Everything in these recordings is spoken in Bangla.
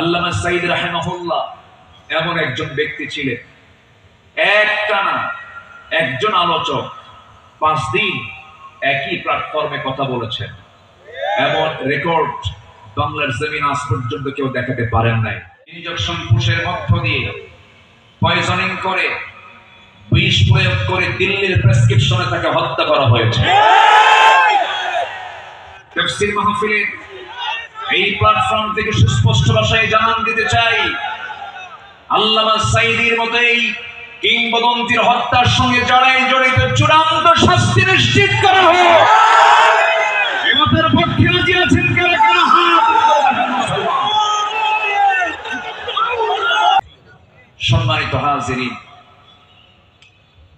আল্লামা সাঈদ রাহিমাহুল্লাহ এমন একজন ব্যক্তি ছিলেন, একটানা একজন আলোচক 5 দিন একই প্ল্যাটফর্মে কথা বলেছেন। এমন রেকর্ড বাংলার জমিন আজ পর্যন্ত কেউ দেখাতে পারেন নাই। ইনজেকশন পুশের মধ্য দিয়ে পয়জনিং করে বিষ প্রয়োগ করে দিল্লির প্রেসক্রিপশনে তাকে হত্যা করা হয়েছে। তাফসীর মাহফিলে এই প্ল্যাটফর্ম থেকে সুস্পষ্ট ভাষায় জানান দিতে চাই, আল্লামা সাঈদীর মতো এই কিংবদন্তির হত্যার সঙ্গে যারাই জড়িত চূড়ান্ত শাস্তি নিশ্চিত করা হোক। এমতের পক্ষে রাজি আছেন কারা কারা? সম্মানিত হাজিরিন,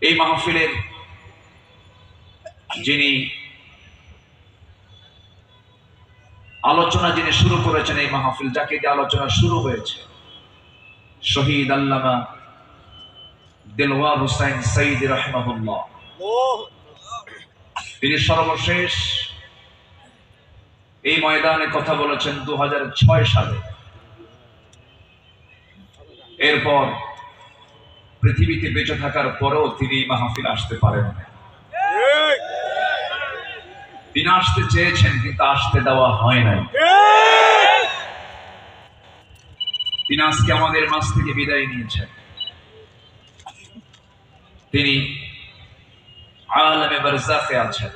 এই মাহফিলের যিনি আলোচনা শুরু করেছেন, এই মাহফিল যাকে দিয়ে আলোচনা শুরু হয়েছে, শহীদ আল্লামা দেলওয়ার হোসেন সাঈদী রাহিমাহুল্লাহ। তিনি সর্বশেষ এই ময়দানে কথা বলেছেন 2006 সালে। এরপর পৃথিবীতে বেঁচে থাকার পরেও তিনি মাহফিল আসতে পারেন না। তিনি আসতে চেয়েছেন কিন্তু আসতে দেওয়া হয় নাই। তিনি আজকে আমাদের মাঝ থেকে বিদায় নিয়েছেন। তিনি আলামে বারজাখে আছেন।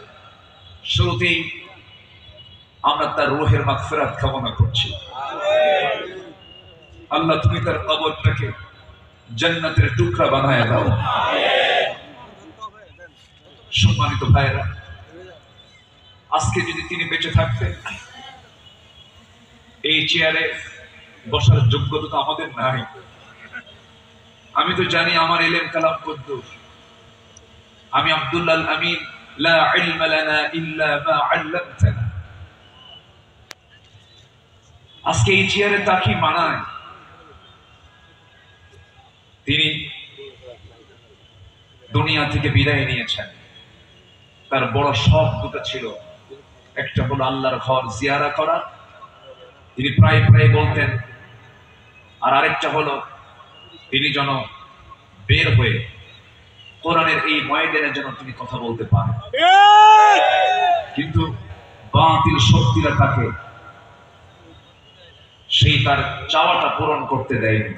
শুরুতেই আমরা তার রূহের মাগফিরাত কামনা করছি। আল্লাহ তুমি তার কবরটাকে জান্নাতের টুকরা বানায় দাও। সম্মানিত ভাইরা, আজকে যদি তিনি বেঁচে থাকতেন, এই চেয়ারে বসার যোগ্যতা তো আমাদের নাই। আমি তো জানি আমার ইলম কালাম কদ্দুর। আমি আব্দুল্লাহ আমিন, লা ইলমা লানা ইল্লা মা আল্লামতানা। আজকে এই চেয়ারে তা কি মানায়? তিনি দুনিয়া থেকে বিদায় নিয়েছেন। তার বড় শখ দুটো ছিল, একটা হলো আল্লাহর ঘর জিয়ারা করা, তিনি প্রায় প্রায় বলতেন, আর আরেকটা হলো তিনি যেন বের হয়ে কোরআনের এই ময়দানে যেন তিনি কথা বলতে পারেন। কিন্তু বাতিল শক্তিরা তাকে সেই তার চাওয়াটা পূরণ করতে দেয়নি।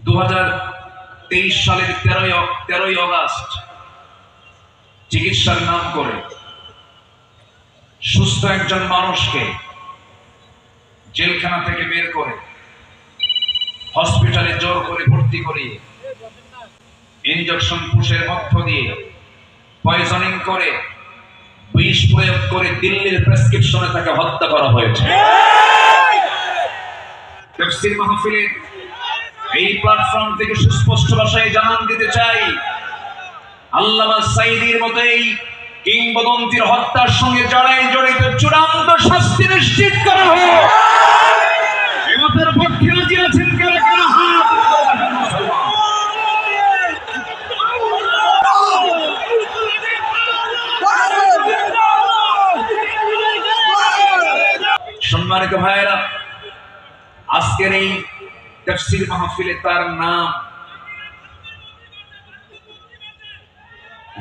2023 সালের 13ই অগাস্ট চিকিৎসার নাম করে সুস্থ একজন মানুষকে জেলখানা থেকে বের করে হসপিটালে জোর করে ভর্তি করিয়ে ইনজেকশন পুশের মধ্য দিয়ে পয়জনিং করে বিষ প্রয়োগ করে দিল্লির প্রেসক্রিপশনে তাকে হত্যা করা হয়েছে। তাফসীর মাহফিলে এই প্ল্যাটফর্ম থেকে সুস্পষ্ট ভাষায় জানান দিতে চাই, আল্লামা সাঈদীর মতো এই কিংবদন্তির হত্যার সঙ্গে যারাই জড়িত চূড়ান্ত শাস্তি নিশ্চিত করা হোক। এমতের পক্ষে রাজি আছেন কারা কারা? সম্মানিত ভাইয়েরা, আজকের এই তাফসীর মাহফিলে তার নাম,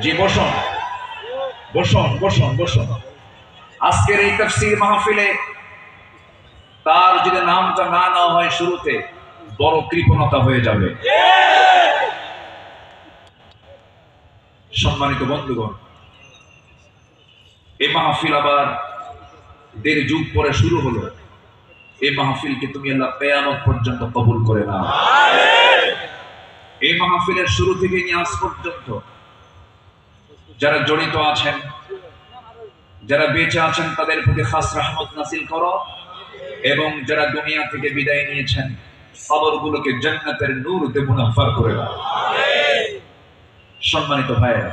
জি বসুন বসুন বসুন বসুন, আজকের এই তাফসীর মাহফিলে তার যদি নামটা না নেওয়া হয় শুরুতে, বড় কৃপণতা হয়ে যাবে। সম্মানিত বন্ধুগণ, এই মাহফিল আবার 1.5 যুগ পরে শুরু হলো। এই মাহফিলকে তুমি আল্লাহ কিয়ামত পর্যন্ত কবুল করে নাও। এই মাহফিলের শুরু থেকে নিয়ে আজ পর্যন্ত যারা জড়িত আছেন, যারা বেঁচে আছেন, তাদের প্রতি খাস রহমত নাসিল করো, এবং যারা দুনিয়া থেকে বিদায় নিয়েছেন কবরগুলোকে জান্নাতের নূর দিয়ে মুনাফফার করে দাও। সম্মানিত ভাইরা,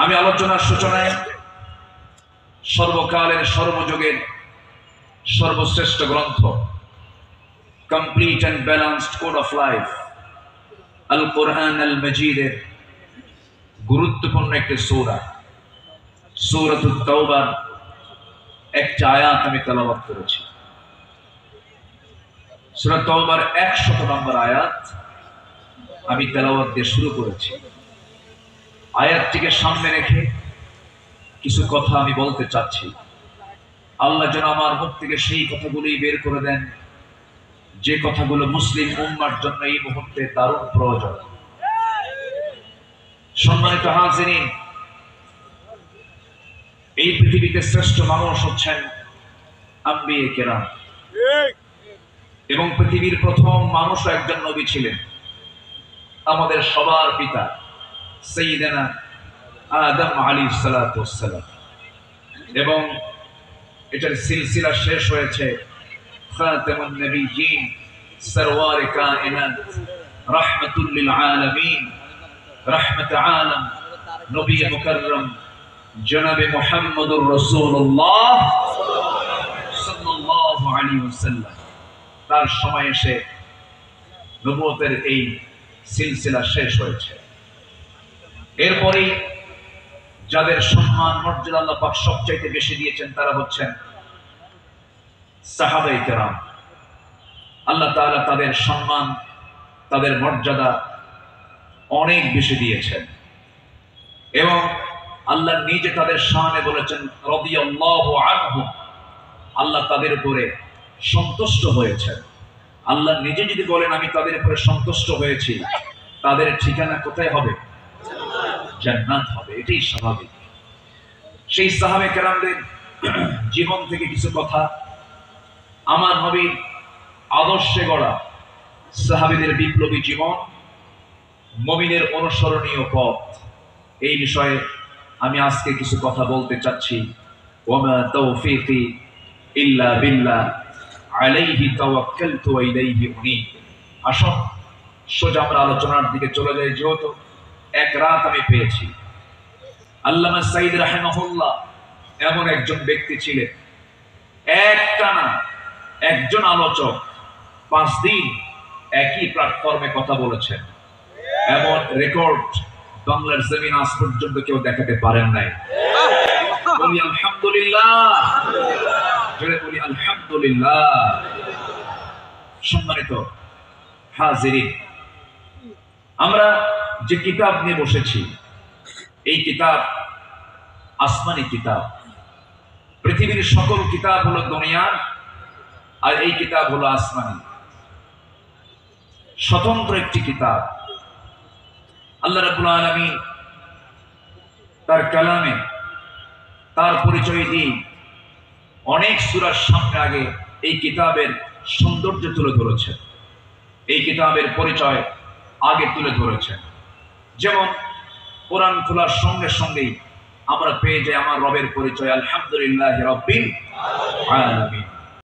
আমি আলোচনার সূচনায় সর্বকালের সর্বযুগের সর্বশ্রেষ্ঠ গ্রন্থ, complete and balanced code of life, আল কোরআন আল মজিদের গুরুত্বপূর্ণ একটি সূরা, সূরাতুত তাওবা একটা আয়াত আমি তেলাওয়াত করেছি। সূরা তাওবার 100 নম্বর আয়াত আমি তেলাওয়াত দিয়ে শুরু করেছি। আয়াতটিকে সামনে রেখে কিছু কথা আমি বলতে চাচ্ছি। আল্লাহ যেন আমার মুখ থেকে সেই কথাগুলি বের করে দেন যে কথাগুলো মুসলিম উম্মার জন্য এই মুহূর্তে দারুণ প্রয়োজন। সম্মানিত হাজিরিন, এই পৃথিবীতে শ্রেষ্ঠ মানুষ হচ্ছেন আম্বিয়ে কেরাম, এবং পৃথিবীর প্রথম মানুষও একজন নবী ছিলেন, আমাদের সবার পিতা সাইয়্যিদানা আদম আলাইহিস সালাতু ওয়াস সালাম। এবং এটার সিলসিলা শেষ হয়েছে খাতামুন নবিয়্যিন সরওয়ারে কায়নাত রাহমাতুল লিল আলামিন রাহমাত আলম নবী মুকাররম জনাবে মুহাম্মদুর রাসূলুল্লাহ সাল্লাল্লাহু আলাইহি ওয়াসাল্লাম। তার সময় এসে নবুয়তের এই সিলসিলা শেষ হয়েছে। এরপরেই যাদের সম্মান মর্যাদা আল্লাহ পাক সবচাইতে বেশি দিয়েছেন তারা হচ্ছেন সাহাবায়ে কেরাম। আল্লাহ তাআলা তাদের সম্মান, তাদের মর্যাদা অনেক বেশি দিয়েছেন, এবং আল্লাহ নিজে তাদের শানে বলেছেন রাদিয়াল্লাহু আনহুম, আল্লাহ তাদের উপরে সন্তুষ্ট হয়েছেন। আল্লাহ নিজে যদি বলেন আমি তাদের উপরে সন্তুষ্ট হয়েছি, তাদের ঠিকানা কোথায় হবে? জান্নাত হবে, এটাই স্বাভাবিক। সেই সাহাবে কেরামদের জীবন থেকে কিছু কথা, আমার নবীর আদর্শে গড়া সাহাবীদের বিপ্লবী জীবন, মুমিনের অনুসরণীয় পথ, এই বিষয়ে আমি আজকে কিছু কথা বলতে চাচ্ছি। ওয়ামা তাওফীকি ইল্লা বিল্লাহ আলাইহি তাওয়াক্কালতু ওয়া ইলাইহি উনীব। আসুন সোজা আমরা আলোচনার দিকে চলে যাই। যেহেতু এক রাত আমি পেয়েছি, আল্লামা সাঈদ রাহিমাহুল্লাহ এমন একজন ব্যক্তি ছিলেন, একটানা একজন আলোচক 5 দিন একই প্ল্যাটফর্মে কথা বলেছেন। এমন রেকর্ড বাংলার জমিন আজ পর্যন্ত কেউ দেখাতে পারেন নাই। বলি আলহামদুলিল্লাহ, জোরে বলি আলহামদুলিল্লাহ। সম্মানিত হাজিরিন, আমরা যে কিতাব নিয়ে বসেছি, এই কিতাব আসমানি কিতাব। পৃথিবীর সকল কিতাব হলো দুনিয়ার, আর এই কিতাব হলো আসমানি, স্বতন্ত্র একটি কিতাব। আল্লাহ রাব্বুল আলামিন তার কালামে তার পরিচয় দিয়ে অনেক সূরার সামনে আগে এই কিতাবের সৌন্দর্য তুলে ধরেছেন, এই কিতাবের পরিচয় আগে তুলে ধরেছেন। যেমন কোরআন খোলার সঙ্গে সঙ্গেই আমরা পেয়ে যাই আমার রবের পরিচয়, আলহামদুলিল্লাহি রাব্বিল আলামিন।